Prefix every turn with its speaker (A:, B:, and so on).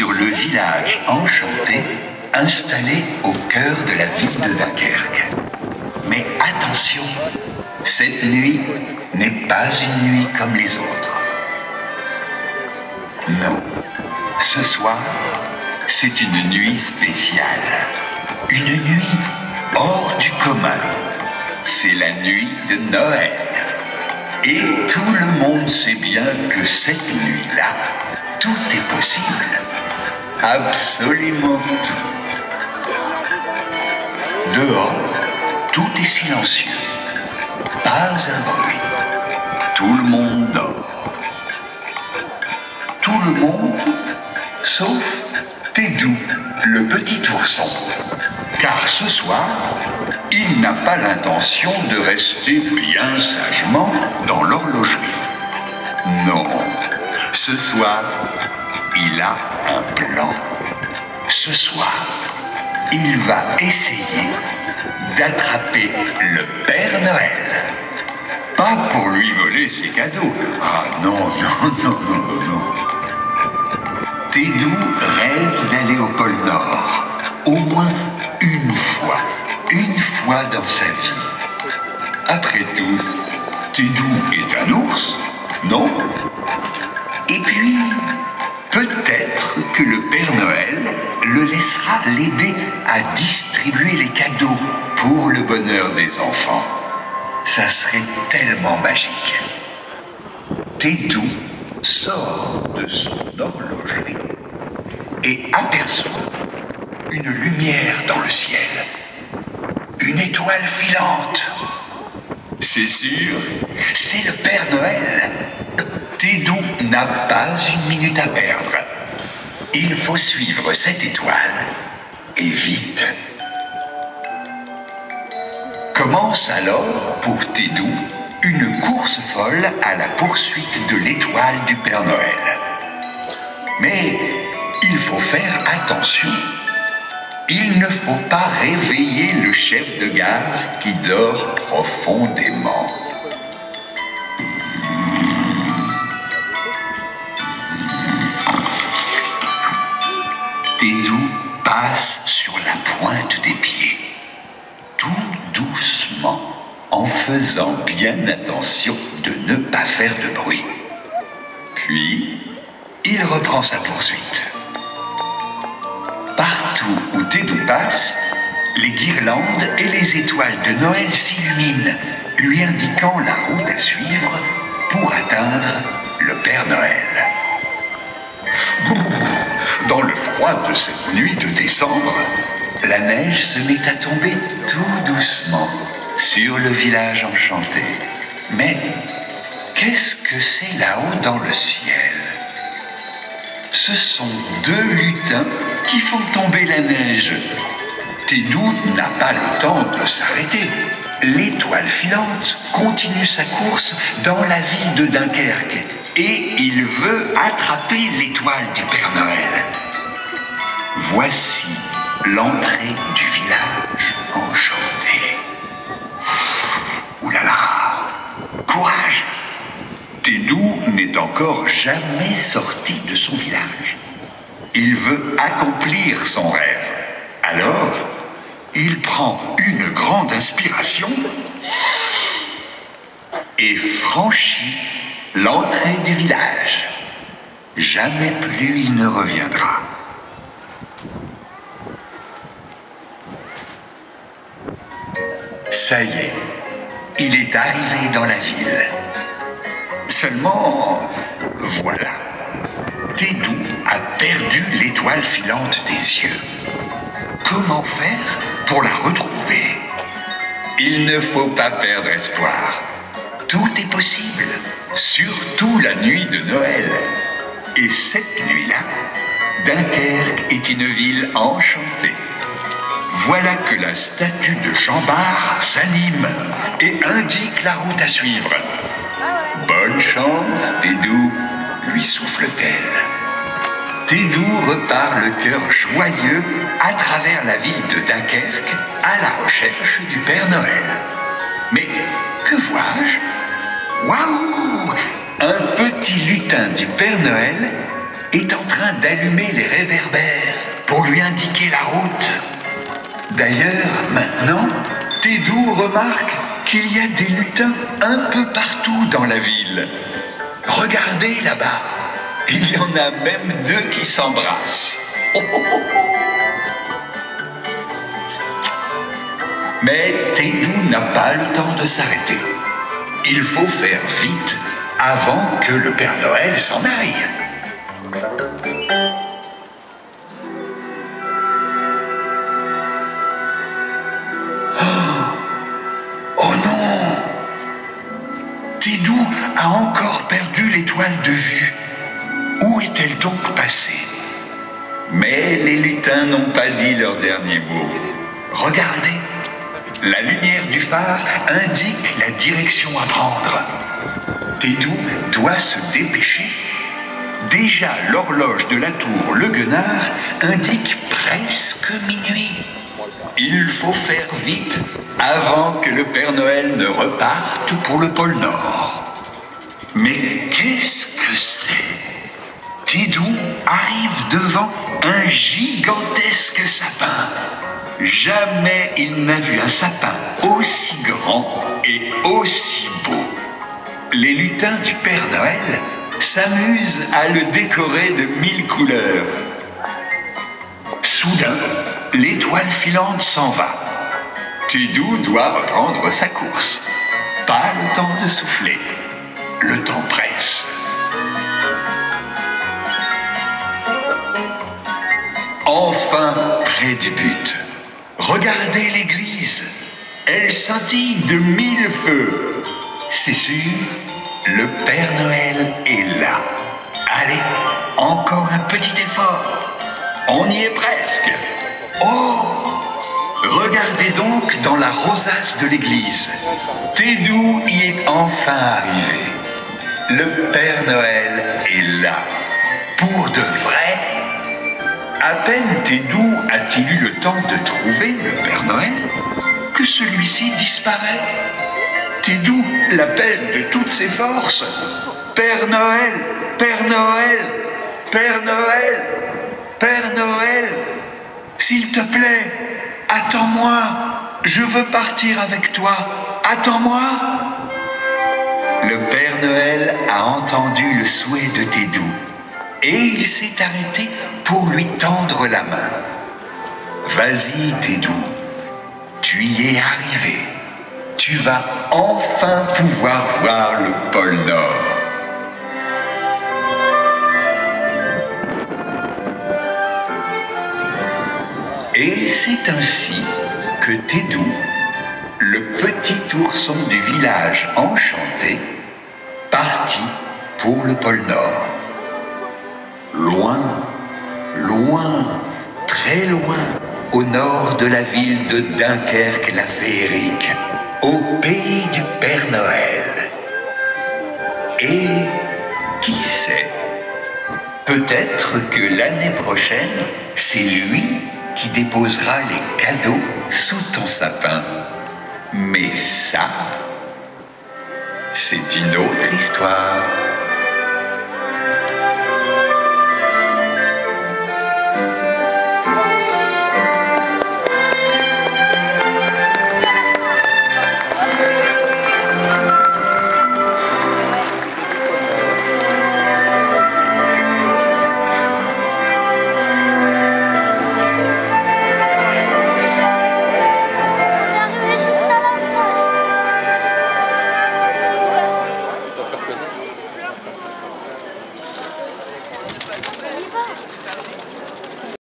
A: sur le village enchanté installé au cœur de la ville de Dunkerque. Mais attention, cette nuit n'est pas une nuit comme les autres. Non, ce soir, c'est une nuit spéciale. Une nuit hors du commun. C'est la nuit de Noël. Et tout le monde sait bien que cette nuit-là, tout est possible. Absolument tout. Dehors, tout est silencieux. Pas un bruit. Tout le monde dort. Tout le monde, sauf Tédou, le petit ourson. Car ce soir, il n'a pas l'intention de rester bien sagement dans l'horlogerie. Non, ce soir, il a un plan. Ce soir, il va essayer d'attraper le Père Noël. Pas pour lui voler ses cadeaux. Ah non, non, non, non, non. Tédou rêve d'aller au pôle Nord. Au moins une fois dans sa vie. Après tout, Tédou est un ours, non? Et puis, peut-être que le Père Noël le laissera l'aider à distribuer les cadeaux pour le bonheur des enfants. Ça serait tellement magique. Tédou sort de son horlogerie et aperçoit une lumière dans le ciel. Une étoile filante. C'est sûr, c'est le Père Noël. Tédou n'a pas une minute à perdre. Il faut suivre cette étoile. Et vite. Commence alors, pour Tédou, une course folle à la poursuite de l'étoile du Père Noël. Mais il faut faire attention. Il ne faut pas réveiller le chef de gare qui dort profondément. Tédou passe sur la pointe des pieds, tout doucement, en faisant bien attention de ne pas faire de bruit. Puis, il reprend sa poursuite. Partout où Tédou passe, les guirlandes et les étoiles de Noël s'illuminent, lui indiquant la route à suivre pour atteindre le Père Noël. Dans le froid de cette nuit de décembre, la neige se met à tomber tout doucement sur le village enchanté. Mais qu'est-ce que c'est là-haut dans le ciel? Ce sont deux lutins qui font tomber la neige. Tédou n'a pas le temps de s'arrêter. L'étoile filante continue sa course dans la ville de Dunkerque et il veut attraper l'étoile du Père Noël. Voici l'entrée du village enchanté. Ouh là là, courage! Tédou n'est encore jamais sorti de son village. Il veut accomplir son rêve. Alors, il prend une grande inspiration et franchit l'entrée du village. Jamais plus il ne reviendra. Ça y est, il est arrivé dans la ville. Seulement, voilà, Tédou a perdu l'étoile filante des yeux. Comment faire pour la retrouver? Il ne faut pas perdre espoir. Tout est possible, surtout la nuit de Noël. Et cette nuit-là, Dunkerque est une ville enchantée. Voilà que la statue de Chambard s'anime et indique la route à suivre. Bonne chance, Tédou, lui souffle-t-elle. Tédou repart le cœur joyeux à travers la ville de Dunkerque à la recherche du Père Noël. Mais que vois-je? Waouh! Un petit lutin du Père Noël est en train d'allumer les réverbères pour lui indiquer la route. D'ailleurs, maintenant, Tédou remarque qu'il y a des lutins un peu partout dans la ville. Regardez là-bas, il y en a même 2 qui s'embrassent. Mais Tédou n'a pas le temps de s'arrêter. Il faut faire vite avant que le Père Noël s'en aille. Oh non! Tédou a encore perdu l'étoile de vue. Où est-elle donc passée? Mais les lutins n'ont pas dit leur dernier mot. Regardez, la lumière du phare indique la direction à prendre. Tédou doit se dépêcher. Déjà, l'horloge de la tour Le Guenard indique presque minuit. Il faut faire vite avant que le Père Noël ne reparte pour le pôle Nord. Mais qu'est-ce que c'est? Tédou arrive devant un gigantesque sapin. Jamais il n'a vu un sapin aussi grand et aussi beau. Les lutins du Père Noël s'amusent à le décorer de 1000 couleurs. Soudain, l'étoile filante s'en va. Tédou doit reprendre sa course. Pas le temps de souffler. Le temps presse. Enfin près du but. Regardez l'église. Elle scintille de 1000 feux. C'est sûr, le Père Noël est là. Allez, encore un petit effort. On y est presque. Oh! Regardez donc dans la rosace de l'église. Tédou y est enfin arrivé. Le Père Noël est là. Pour de vrai. À peine Tédou a-t-il eu le temps de trouver le Père Noël que celui-ci disparaît. Tédou l'appelle de toutes ses forces. Père Noël, Père Noël, Père Noël, Père Noël, s'il te plaît, attends-moi, je veux partir avec toi, attends-moi. Le Père Noël a entendu le souhait de Tédou et il s'est arrêté pour lui tendre la main. Vas-y Tédou, tu y es arrivé. Tu vas enfin pouvoir voir le pôle Nord. Et c'est ainsi que Tédou, le petit ourson du village enchanté, partit pour le pôle Nord. Loin, loin, très loin, au nord de la ville de Dunkerque la féerique, au pays du Père Noël. Et qui sait, peut-être que l'année prochaine, c'est lui qui déposera les cadeaux sous ton sapin. Mais ça, c'est une autre histoire.